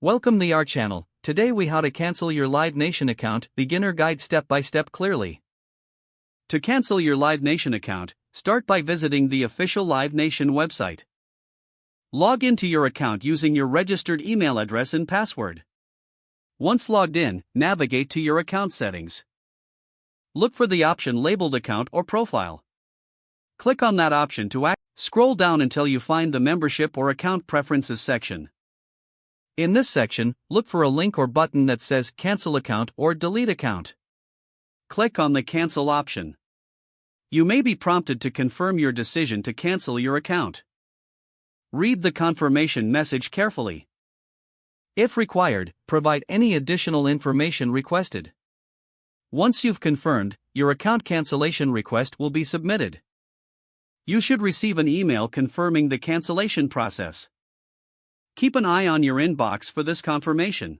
Welcome to our channel. Today we how to cancel your Live Nation account, beginner guide step by step clearly. To cancel your Live Nation account, start by visiting the official Live Nation website. Log into your account using your registered email address and password. Once logged in, navigate to your account settings. Look for the option labeled Account or Profile. Click on that option to scroll down until you find the Membership or Account Preferences section. In this section, look for a link or button that says Cancel Account or Delete Account. Click on the Cancel option. You may be prompted to confirm your decision to cancel your account. Read the confirmation message carefully. If required, provide any additional information requested. Once you've confirmed, your account cancellation request will be submitted. You should receive an email confirming the cancellation process. Keep an eye on your inbox for this confirmation.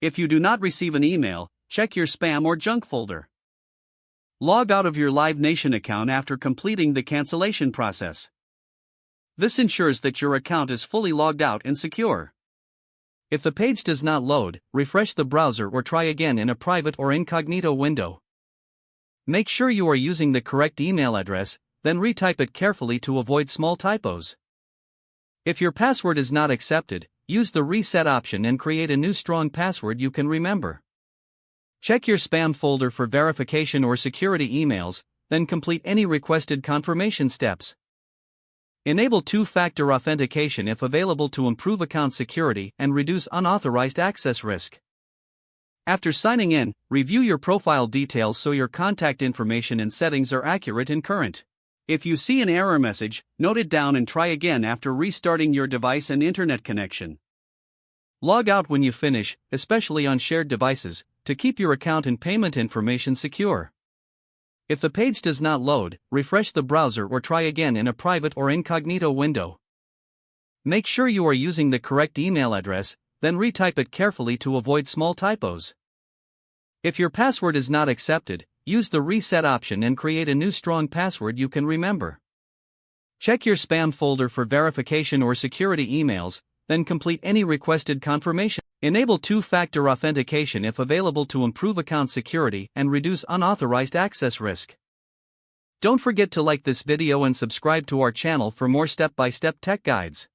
If you do not receive an email, check your spam or junk folder. Log out of your Live Nation account after completing the cancellation process. This ensures that your account is fully logged out and secure. If the page does not load, refresh the browser or try again in a private or incognito window. Make sure you are using the correct email address, then retype it carefully to avoid small typos. If your password is not accepted, use the reset option and create a new strong password you can remember. Check your spam folder for verification or security emails, then complete any requested confirmation steps. Enable two-factor authentication if available to improve account security and reduce unauthorized access risk. After signing in, review your profile details so your contact information and settings are accurate and current. If you see an error message, note it down and try again after restarting your device and internet connection. Log out when you finish, especially on shared devices, to keep your account and payment information secure. If the page does not load, refresh the browser or try again in a private or incognito window. Make sure you are using the correct email address, then retype it carefully to avoid small typos. If your password is not accepted, use the reset option and create a new strong password you can remember. Check your spam folder for verification or security emails, then complete any requested confirmation. Enable two-factor authentication if available to improve account security and reduce unauthorized access risk. Don't forget to like this video and subscribe to our channel for more step-by-step tech guides.